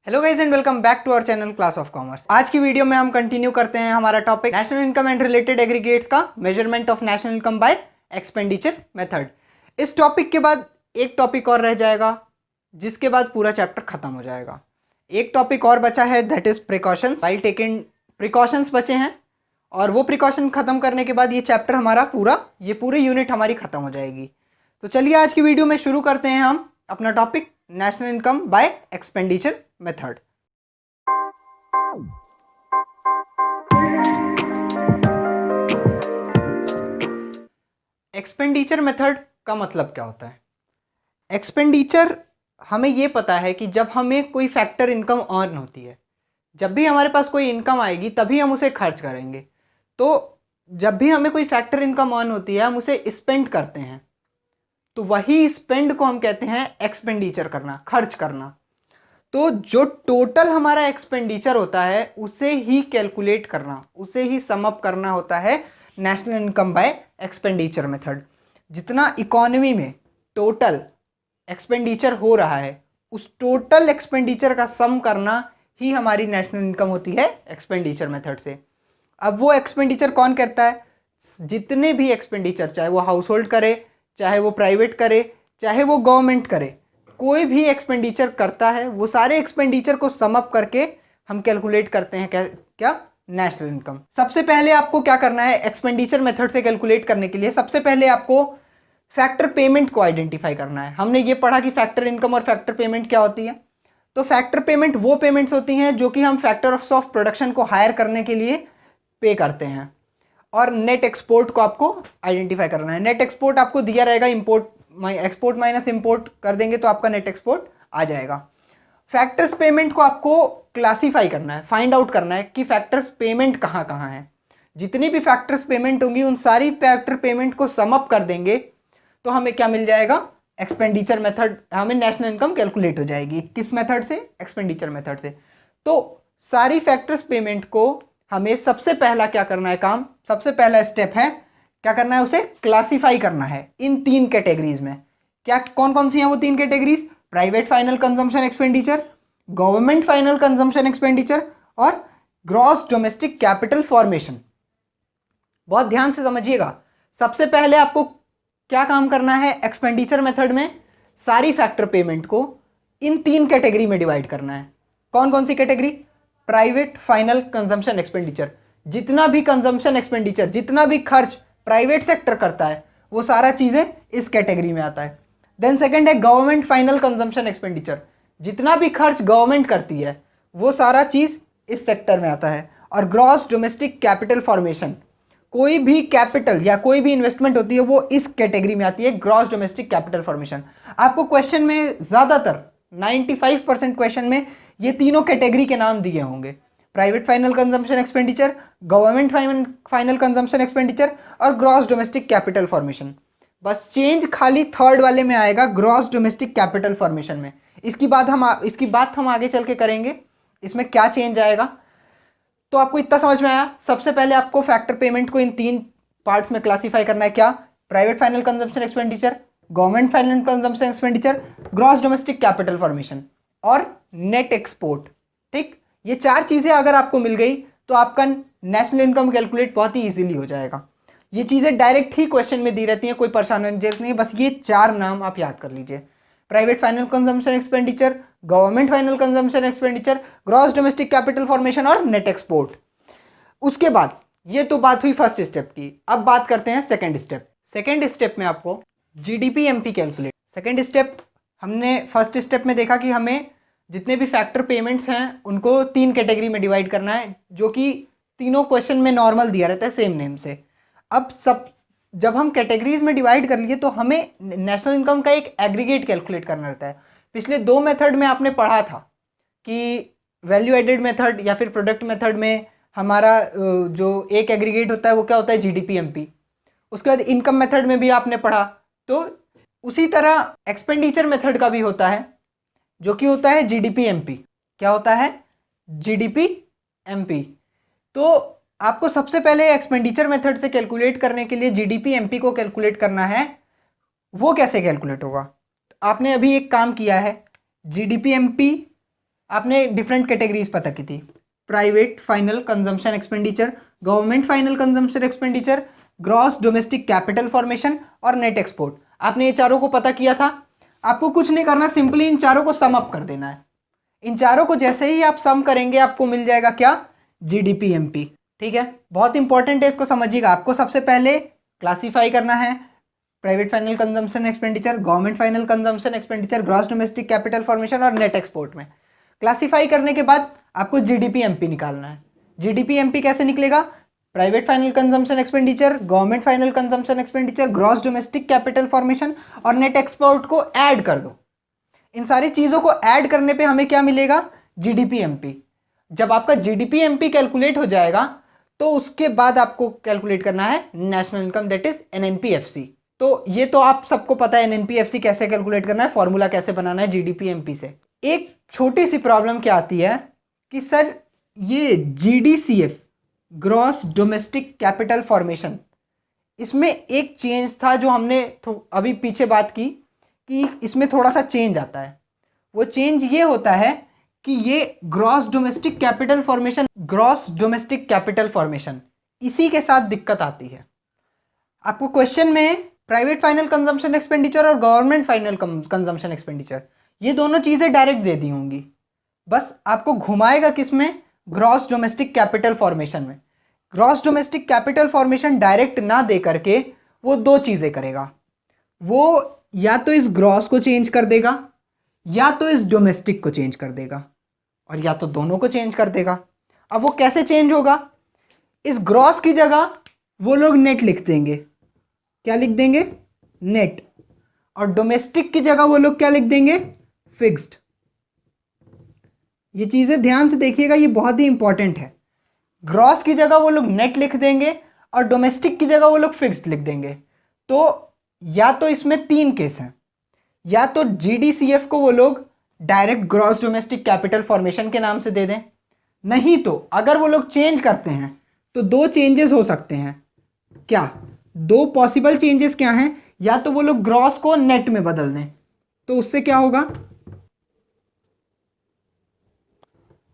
Hello guys and welcome back to our channel class of commerce. आज की video में हम कंटिन्यू करते हैं हमारा topic national income and related aggregates का measurement of national income by expenditure method. इस टॉपिक के बाद एक टॉपिक और रह जाएगा, जिसके बाद पूरा चैप्टर खत्म हो जाएगा। एक टॉपिक और बचा है, that is precautions. While taking precautions बचे हैं और वो प्रिकॉशन खत्म करने के बाद ये चैप्टर हमारा पूरी यूनिट हमारी खत्म हो जाएगी। तो चलिए आज की वीडियो में शुरू करते हैं हम अपना topic national income by expenditure method. Expenditure method का मतलब क्या होता है? एक्सपेंडिचर हमें ये पता है कि जब हमें कोई फैक्टर इनकम अर्न होती है, जब भी हमारे पास कोई इनकम आएगी तभी हम उसे खर्च करेंगे। तो जब भी हमें कोई फैक्टर इनकम अर्न होती है हम उसे स्पेंड करते हैं, तो वही स्पेंड को हम कहते हैं एक्सपेंडिचर करना, खर्च करना। तो जो टोटल हमारा एक्सपेंडिचर होता है उसे ही कैलकुलेट करना, उसे ही सम अप करना होता है national income by expenditure method. जितना इकोनॉमी में टोटल एक्सपेंडिचर हो रहा है उस टोटल एक्सपेंडिचर का सम करना ही हमारी नेशनल इनकम होती है एक्सपेंडिचर मेथड से। अब वो एक्सपेंडिचर कौन करता है? जितने भी एक्सपेंडिचर, चाहे वो हाउस होल्ड करे, चाहे वो प्राइवेट करे, चाहे वो गवर्नमेंट करे, कोई भी एक्सपेंडिचर करता है वो सारे एक्सपेंडिचर को सम अप करके हम कैलकुलेट करते हैं क्या नेशनल इनकम। सबसे पहले आपको क्या करना है एक्सपेंडिचर मेथड से कैलकुलेट करने के लिए? सबसे पहले आपको फैक्टर पेमेंट को आइडेंटिफाई करना है। हमने ये पढ़ा कि फैक्टर इनकम और फैक्टर पेमेंट क्या होती है। तो फैक्टर पेमेंट वो पेमेंट्स होती हैं जो कि हम फैक्टर्स ऑफ प्रोडक्शन को हायर करने के लिए पे करते हैं। और नेट एक्सपोर्ट को आपको आइडेंटिफाई करना है। नेट एक्सपोर्ट आपको दिया रहेगा, एक्सपोर्ट माइनस इंपोर्ट कर देंगे तो आपका नेट एक्सपोर्ट आ जाएगा। फैक्टर्स पेमेंट को आपको क्लासीफाई करना है, फाइंड आउट करना है कि फैक्टर्स पेमेंट कहाँ कहाँ है। जितनी भी फैक्टर्स पेमेंट होंगी उन सारी फैक्टर पेमेंट को सम अप कर देंगे तो हमें क्या मिल जाएगा? Expenditure method. हमें नेशनल इनकम कैलकुलेट हो जाएगी। किस मेथड से? एक्सपेंडिचर मेथड से। तो सारी फैक्टर्स पेमेंट को हमें सबसे पहला क्या करना है काम, सबसे पहला स्टेप है क्या करना है? उसे क्लासिफाई करना है इन तीन कैटेगरीज में। क्या कौन कौन सी हैं वो तीन categories? Private final consumption expenditure, government final consumption expenditure और ग्रॉस डोमेस्टिक कैपिटल फॉर्मेशन। बहुत ध्यान से समझिएगा। सबसे पहले आपको क्या काम करना है एक्सपेंडिचर मेथड में? सारी फैक्टर पेमेंट को इन तीन कैटेगरी में डिवाइड करना है। कौन कौन सी category? Private final consumption expenditure. जितना भी कंजम्पशन एक्सपेंडिचर, जितना भी खर्च प्राइवेट सेक्टर करता है वो सारा चीजें इस कैटेगरी में आता है। देन सेकंड है गवर्नमेंट फाइनल कंजम्पशन एक्सपेंडिचर। जितना भी खर्च गवर्नमेंट करती है वो सारा चीज इस सेक्टर में आता है। और ग्रॉस डोमेस्टिक कैपिटल फॉर्मेशन, कोई भी कैपिटल या कोई भी इन्वेस्टमेंट होती है वो इस कैटेगरी में आती है, ग्रॉस डोमेस्टिक कैपिटल फॉर्मेशन। आपको क्वेश्चन में ज्यादातर 95% क्वेश्चन में ये तीनों कैटेगरी के नाम दिए होंगे, private final consumption expenditure, government final consumption expenditure और ग्रॉस डोमेस्टिक कैपिटल फॉर्मेशन। बस चेंज खाली थर्ड वाले में आएगा, ग्रॉस डोमेस्टिक कैपिटल फॉर्मेशन में। इसकी बात हम आगे चल के करेंगे, इसमें क्या चेंज आएगा। तो आपको इतना समझ में आया? सबसे पहले आपको फैक्टर पेमेंट को इन तीन पार्ट्स में क्लासिफाई करना है। क्या? Private final consumption expenditure, government final consumption expenditure, gross domestic capital formation और नेट एक्सपोर्ट। ठीक, ये चार चीजें अगर आपको मिल गई तो आपका नेशनल इनकम कैलकुलेट बहुत ही इजीली हो जाएगा। ये चीजें डायरेक्ट ही क्वेश्चन में दी रहती हैं, कोई परेशान होने की जरूरत नहीं है। बस ये चार नाम आप याद कर लीजिए: private final consumption expenditure, government final consumption expenditure, gross domestic capital formation और नेट एक्सपोर्ट। उसके बाद ये तो बात हुई फर्स्ट स्टेप की। अब बात करते हैं सेकंड स्टेप। सेकंड स्टेप में आपको GDP MP calculate. Second step, हमने फर्स्ट स्टेप में देखा कि हमें जितने भी फैक्टर पेमेंट्स हैं उनको तीन कैटेगरी में डिवाइड करना है, जो कि तीनों क्वेश्चन में नॉर्मल दिया रहता है सेम नेम से। अब जब हम कैटेगरीज में डिवाइड कर लिए तो हमें नेशनल इनकम का एक एग्रीगेट कैलकुलेट करना रहता है। पिछले दो मेथड में आपने पढ़ा था कि वैल्यू एडेड मेथड या फिर प्रोडक्ट मेथड में हमारा जो एक एग्रीगेट होता है वो क्या होता है? GDP MP. उसके बाद इनकम मेथड में भी आपने पढ़ा। तो उसी तरह एक्सपेंडिचर मेथड का भी होता है जो कि होता है जीडीपी एमपी। क्या होता है? GDP MP. तो आपको सबसे पहले एक्सपेंडिचर मेथड से कैलकुलेट करने के लिए जीडीपी एमपी को कैलकुलेट करना है। वो कैसे कैलकुलेट होगा? आपने अभी एक काम किया है, जीडीपी एमपी आपने डिफरेंट कैटेगरीज पता की थी, private final consumption expenditure, government final consumption expenditure, gross domestic capital formation और नेट एक्सपोर्ट। आपने ये चारों को पता किया था। आपको कुछ नहीं करना, सिंपली इन चारों को सम अप कर देना है। इन चारों को जैसे ही आप सम करेंगे आपको मिल जाएगा क्या, GDP-MP। ठीक है, बहुत इंपॉर्टेंट है, इसको समझिएगा। आपको सबसे पहले क्लासीफाई करना है private final consumption expenditure, government final consumption expenditure, gross domestic capital formation और नेट एक्सपोर्ट में। क्लासीफाई करने के बाद आपको GDP-MP निकालना है। GDP-MP कैसे निकलेगा, private final consumption expenditure, government final consumption expenditure, gross domestic capital formation और नेट एक्सपोर्ट को ऐड कर दो। इन सारी चीज़ों को ऐड करने पे हमें क्या मिलेगा, GDP-MP। जब आपका GDP-MP कैलकुलेट हो जाएगा तो उसके बाद आपको कैलकुलेट करना है national income, that is NNP-FC। तो ये तो आप सबको पता है NNP-FC कैसे कैलकुलेट करना है, फॉर्मूला कैसे बनाना है GDP-MP से। एक छोटी सी प्रॉब्लम क्या आती है कि सर ये GDCF, gross domestic capital formation, इसमें एक चेंज था जो हमने अभी पीछे बात की कि इसमें थोड़ा सा चेंज आता है। वो चेंज ये होता है कि ये gross domestic capital formation, gross domestic capital formation, इसी के साथ दिक्कत आती है। आपको क्वेश्चन में प्राइवेट फाइनल कंजम्पशन एक्सपेंडिचर और गवर्नमेंट फाइनल कंजम्पशन एक्सपेंडिचर, ये दोनों चीज़ें डायरेक्ट दे दी होंगी, बस आपको घुमाएगा किस में, ग्रॉस डोमेस्टिक कैपिटल फॉर्मेशन में। Gross domestic capital formation direct ना दे करके वो दो चीज़ें करेगा, वो या तो इस ग्रॉस को चेंज कर देगा या तो इस डोमेस्टिक को चेंज कर देगा, और या तो दोनों को चेंज कर देगा। अब वो कैसे चेंज होगा, इस ग्रॉस की जगह वो लोग नेट लिख देंगे। क्या लिख देंगे, नेट। और डोमेस्टिक की जगह वो लोग क्या लिख देंगे, फिक्स्ड। ये चीज़ें ध्यान से देखिएगा, ये बहुत ही इंपॉर्टेंट है। ग्रॉस की जगह वो लोग नेट लिख देंगे और डोमेस्टिक की जगह वो लोग फिक्स्ड लिख देंगे। तो या तो इसमें तीन केस हैं, या तो GDCF को वो लोग direct gross domestic capital formation के नाम से दे दें, नहीं तो अगर वो लोग चेंज करते हैं तो दो चेंजेस हो सकते हैं। क्या, दो पॉसिबल चेंजेस क्या हैं, या तो वो लोग ग्रॉस को नेट में बदल दें, तो उससे क्या होगा,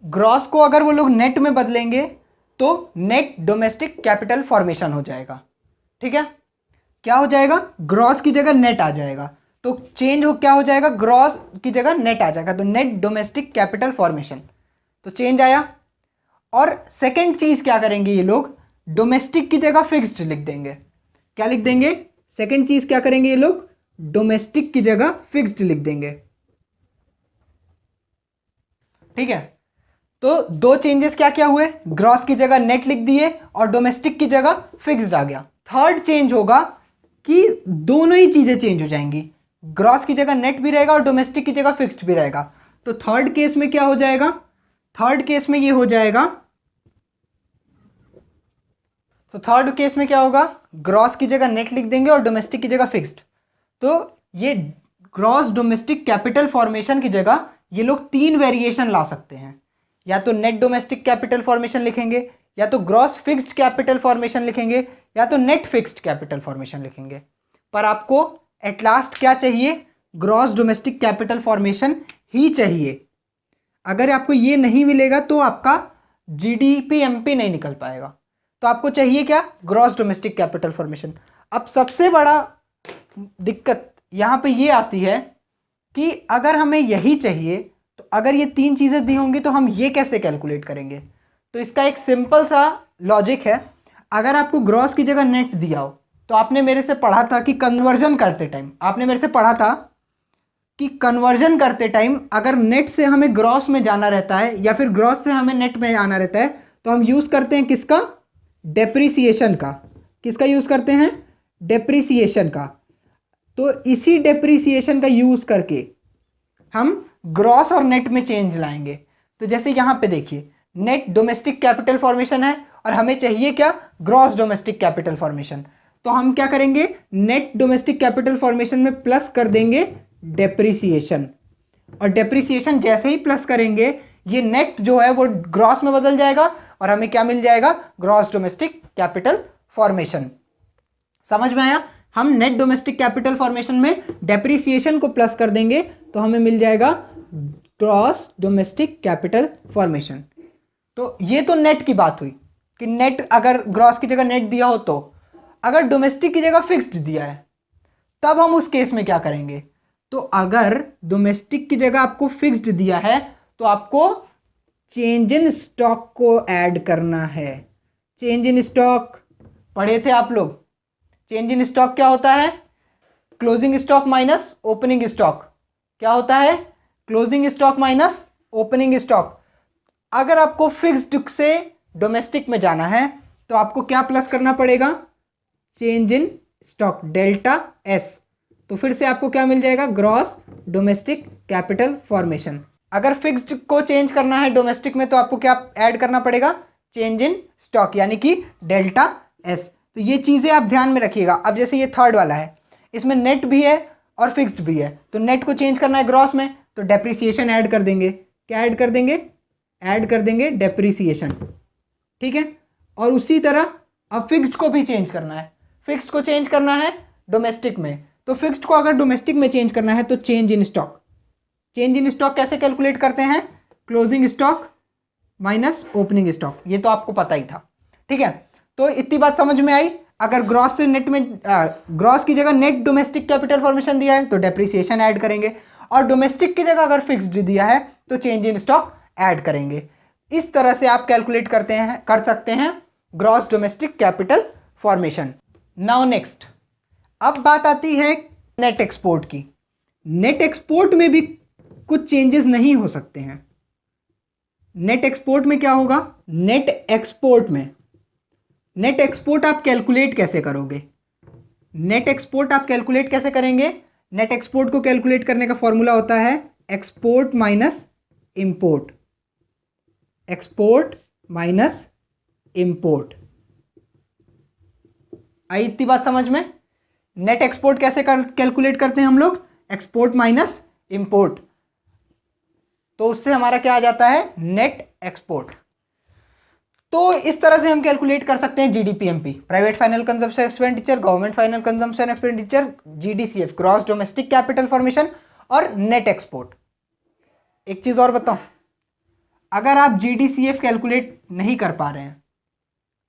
ग्रॉस को अगर वो लोग नेट में बदलेंगे तो नेट डोमेस्टिक कैपिटल फॉर्मेशन हो जाएगा। ठीक है, क्या हो जाएगा, ग्रॉस की जगह नेट आ जाएगा, तो चेंज हो क्या हो जाएगा, ग्रॉस की जगह नेट आ जाएगा, तो नेट डोमेस्टिक कैपिटल फॉर्मेशन, तो चेंज आया। और सेकंड चीज क्या करेंगे ये लोग, डोमेस्टिक की जगह फिक्स्ड लिख देंगे। क्या लिख देंगे, सेकंड चीज क्या करेंगे ये लोग, डोमेस्टिक की जगह फिक्स्ड लिख देंगे। ठीक है, तो दो चेंजेस क्या क्या हुए, ग्रॉस की जगह नेट लिख दिए और डोमेस्टिक की जगह फिक्स्ड आ गया। थर्ड चेंज होगा कि दोनों ही चीजें चेंज हो जाएंगी, ग्रॉस की जगह नेट भी रहेगा और डोमेस्टिक की जगह फिक्स्ड भी रहेगा। तो थर्ड केस में क्या हो जाएगा, थर्ड केस में ये हो जाएगा, तो थर्ड केस में क्या होगा, ग्रॉस की जगह नेट लिख देंगे और डोमेस्टिक की जगह फिक्स्ड। तो ये ग्रॉस डोमेस्टिक कैपिटल फॉर्मेशन की जगह ये लोग तीन वेरिएशन ला सकते हैं, या तो नेट डोमेस्टिक कैपिटल फॉर्मेशन लिखेंगे, या तो ग्रॉस फिक्स्ड कैपिटल फॉर्मेशन लिखेंगे, या तो नेट फिक्स्ड कैपिटल फॉर्मेशन लिखेंगे। पर आपको एट लास्ट क्या चाहिए, ग्रॉस डोमेस्टिक कैपिटल फॉर्मेशन ही चाहिए। अगर आपको ये नहीं मिलेगा तो आपका GDP-MP नहीं निकल पाएगा। तो आपको चाहिए क्या, ग्रॉस डोमेस्टिक कैपिटल फॉर्मेशन। अब सबसे बड़ा दिक्कत यहाँ पे ये आती है कि अगर हमें यही चाहिए तो अगर ये तीन चीज़ें दी होंगी तो हम ये कैसे कैलकुलेट करेंगे। तो इसका एक सिंपल सा लॉजिक है, अगर आपको ग्रॉस की जगह नेट दिया हो तो आपने मेरे से पढ़ा था कि कन्वर्जन करते टाइम, आपने मेरे से पढ़ा था कि कन्वर्जन करते टाइम अगर नेट से हमें ग्रॉस में जाना रहता है या फिर ग्रॉस से हमें नेट में आना रहता है तो हम यूज़ करते हैं किसका, डेप्रिसिएशन का। किसका यूज़ करते हैं, डेप्रिसिएशन का। तो इसी डेप्रिसिएशन का यूज़ करके हम ग्रॉस और नेट में चेंज लाएंगे। तो जैसे यहाँ पे देखिए, नेट डोमेस्टिक कैपिटल फॉर्मेशन है और हमें चाहिए क्या, ग्रॉस डोमेस्टिक कैपिटल फॉर्मेशन। तो हम क्या करेंगे, नेट डोमेस्टिक कैपिटल फॉर्मेशन में प्लस कर देंगे डेप्रिसिएशन, और डेप्रिसिएशन जैसे ही प्लस करेंगे ये नेट जो है वो ग्रॉस में बदल जाएगा और हमें क्या मिल जाएगा, ग्रॉस डोमेस्टिक कैपिटल फॉर्मेशन। समझ में आया, हम नेट डोमेस्टिक कैपिटल फॉर्मेशन में डेप्रिसिएशन को प्लस कर देंगे तो हमें मिल जाएगा ग्रॉस डोमेस्टिक कैपिटल फॉर्मेशन। तो ये तो नेट की बात हुई कि नेट अगर ग्रॉस की जगह नेट दिया हो, तो अगर डोमेस्टिक की जगह फिक्स्ड दिया है तब हम उस केस में क्या करेंगे? तो अगर डोमेस्टिक की जगह आपको फिक्स्ड दिया है तो आपको चेंज इन स्टॉक को ऐड करना है। चेंज इन स्टॉक पढ़े थे आप लोग। चेंज इन स्टॉक क्या होता है? Closing stock minus opening stock. क्या होता है? Closing stock minus opening stock. अगर आपको फिक्स्ड से डोमेस्टिक में जाना है तो आपको क्या प्लस करना पड़ेगा? Change in stock delta S. तो फिर से आपको क्या मिल जाएगा? Gross domestic capital formation. अगर फिक्स्ड को चेंज करना है डोमेस्टिक में तो आपको क्या ऐड करना पड़ेगा? चेंज इन स्टॉक यानी कि डेल्टा एस। तो ये चीज़ें आप ध्यान में रखिएगा। अब जैसे ये थर्ड वाला है, इसमें नेट भी है और फिक्स्ड भी है, तो नेट को चेंज करना है ग्रॉस में तो डेप्रिसिएशन ऐड कर देंगे। क्या ऐड कर देंगे? ऐड कर देंगे डेप्रिसिएशन। ठीक है। और उसी तरह अब फिक्स्ड को भी चेंज करना है। फिक्स्ड को चेंज करना है डोमेस्टिक में, तो फिक्स्ड को अगर डोमेस्टिक में चेंज करना है तो change in stock. Change in stock कैसे कैलकुलेट करते हैं? Closing stock minus opening stock. ये तो आपको पता ही था। ठीक है, तो इतनी बात समझ में आई। अगर ग्रॉस से नेट में ग्रॉस की जगह नेट डोमेस्टिक कैपिटल फॉर्मेशन दिया है तो डेप्रिसिएशन ऐड करेंगे, और डोमेस्टिक की जगह अगर फिक्स्ड दिया है तो चेंज इन स्टॉक ऐड करेंगे। इस तरह से आप कैलकुलेट कर सकते हैं gross domestic capital formation. Now next, अब बात आती है नेट एक्सपोर्ट की। नेट एक्सपोर्ट में भी कुछ चेंजेस नहीं हो सकते हैं। नेट एक्सपोर्ट में क्या होगा? नेट एक्सपोर्ट आप कैलकुलेट कैसे करोगे? नेट एक्सपोर्ट आप कैलकुलेट कैसे करेंगे? नेट एक्सपोर्ट को कैलकुलेट करने का फॉर्मूला होता है export minus import. Export minus import. आई इतनी बात समझ में? नेट एक्सपोर्ट कैसे कैलकुलेट करते हैं हम लोग? Export minus import. तो उससे हमारा क्या आ जाता है? Net export. तो इस तरह से हम कैलकुलेट कर सकते हैं GDPMP, private final consumption expenditure, government final consumption expenditure, GDCF gross domestic capital formation, और नेट एक्सपोर्ट। एक चीज और बताऊं, अगर आप जीडीसीएफ कैलकुलेट नहीं कर पा रहे हैं,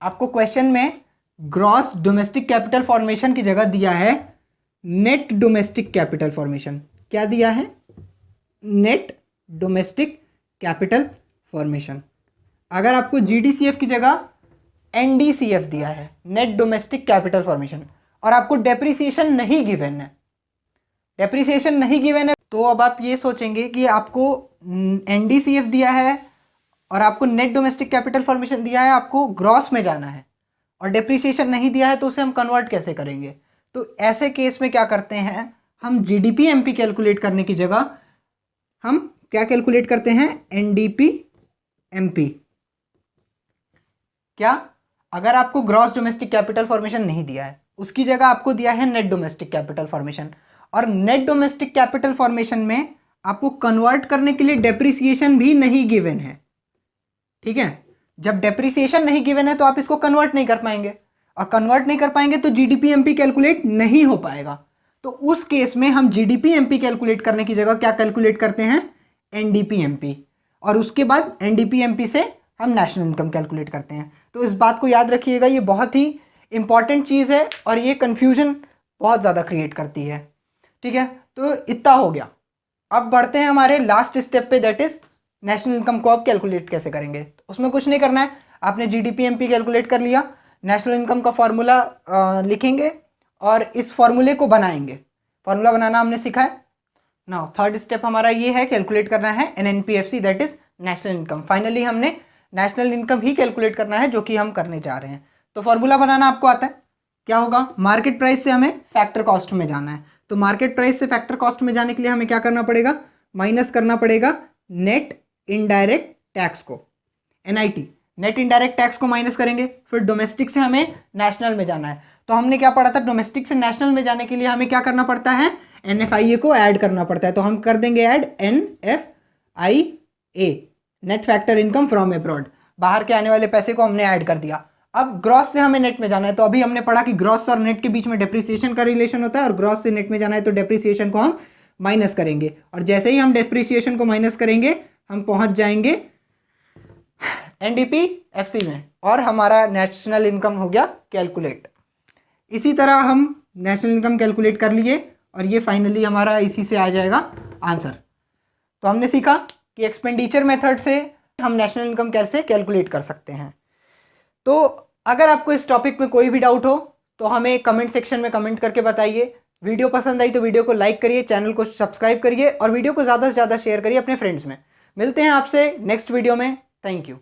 आपको क्वेश्चन में ग्रॉस डोमेस्टिक कैपिटल फॉर्मेशन की जगह दिया है नेट डोमेस्टिक कैपिटल फॉर्मेशन। क्या दिया है? Net domestic capital formation. अगर आपको जीडीसीएफ की जगह एनडीसीएफ दिया है, नेट डोमेस्टिक कैपिटल फॉर्मेशन, और आपको डेप्रिसिएशन नहीं गिवन है, तो अब आप ये सोचेंगे कि आपको एनडीसीएफ दिया है और आपको नेट डोमेस्टिक कैपिटल फॉर्मेशन दिया है, आपको ग्रॉस में जाना है और डेप्रिसिएशन नहीं दिया है, तो उसे हम कन्वर्ट कैसे करेंगे? तो ऐसे केस में क्या करते हैं, हम जीडीपीएमपी कैलकुलेट करने की जगह हम क्या कैलकुलेट करते हैं? एनडीपीएमपी। क्या? अगर आपको ग्रॉस डोमेस्टिक कैपिटल फॉर्मेशन नहीं दिया है, उसकी जगह आपको दिया है नेट डोमेस्टिक कैपिटल फॉर्मेशन, और नेट डोमेस्टिक कैपिटल फॉर्मेशन में आपको कन्वर्ट करने के लिए डेप्रिसिएशन भी नहीं गिवन है। ठीक है, जब डेप्रिसिएशन नहीं गिवन है तो आप इसको कन्वर्ट नहीं कर पाएंगे, और कन्वर्ट नहीं कर पाएंगे तो जीडीपीएमपी कैलकुलेट नहीं हो पाएगा। तो उस केस में हम जीडीपीएमपी कैलकुलेट करने की जगह क्या कैलकुलेट करते हैं? एनडीपीएमपी, और उसके बाद एनडीपीएमपी से हम नेशनल इनकम कैलकुलेट करते हैं। तो इस बात को याद रखिएगा, ये बहुत ही इंपॉर्टेंट चीज़ है और ये कन्फ्यूजन बहुत ज़्यादा क्रिएट करती है। ठीक है, तो इतना हो गया। अब बढ़ते हैं हमारे लास्ट स्टेप पे, दैट इज नेशनल इनकम को आप कैलकुलेट कैसे करेंगे। तो उसमें कुछ नहीं करना है, आपने जीडीपीएमपी कैलकुलेट कर लिया, नेशनल इनकम का फॉर्मूला लिखेंगे और इस फॉर्मूले को बनाएंगे। फॉर्मूला बनाना हमने सीखा है। नाउ थर्ड स्टेप हमारा ये है, कैलकुलेट करना है NNPFC, that is national income. Finally हमने नेशनल इनकम ही कैलकुलेट करना है, जो कि हम करने जा रहे हैं। तो फॉर्मूला बनाना आपको आता है। क्या होगा? मार्केट प्राइस से हमें फैक्टर कॉस्ट में जाना है, तो मार्केट प्राइस से फैक्टर कॉस्ट में जाने के लिए हमें क्या करना पड़ेगा? माइनस करना पड़ेगा नेट इनडायरेक्ट टैक्स को, एनआईटी। नेट इनडायरेक्ट टैक्स को माइनस करेंगे, फिर डोमेस्टिक से हमें नेशनल में जाना है। तो हमने क्या पढ़ा था? डोमेस्टिक से नेशनल में जाने के लिए हमें क्या करना पड़ता है? एनएफआईए को ऐड करना पड़ता है। तो हम कर देंगे add NFIA, net factor income from abroad. बाहर के आने वाले पैसे को हमने ऐड कर दिया। अब ग्रॉस से हमें नेट में जाना है, तो अभी हमने पढ़ा कि ग्रॉस और नेट के बीच में डेप्रिसिएशन का रिलेशन होता है, और ग्रॉस से नेट में जाना है तो डेप्रिसिएशन को हम माइनस करेंगे, और जैसे ही हम डेप्रिसिएशन को माइनस करेंगे हम पहुंच जाएंगे NDP-FC में, और हमारा नेशनल इनकम हो गया कैलकुलेट। इसी तरह हम नेशनल इनकम कैलकुलेट कर लिए और ये फाइनली हमारा इसी से आ जाएगा आंसर। तो हमने सीखा कि एक्सपेंडिचर मेथड से हम नेशनल इनकम कैसे कैलकुलेट कर सकते हैं। तो अगर आपको इस टॉपिक में कोई भी डाउट हो तो हमें कमेंट सेक्शन में कमेंट करके बताइए। वीडियो पसंद आई तो वीडियो को लाइक करिए, चैनल को सब्सक्राइब करिए और वीडियो को ज़्यादा से ज़्यादा शेयर करिए अपने फ्रेंड्स में। मिलते हैं आपसे नेक्स्ट वीडियो में। Thank you.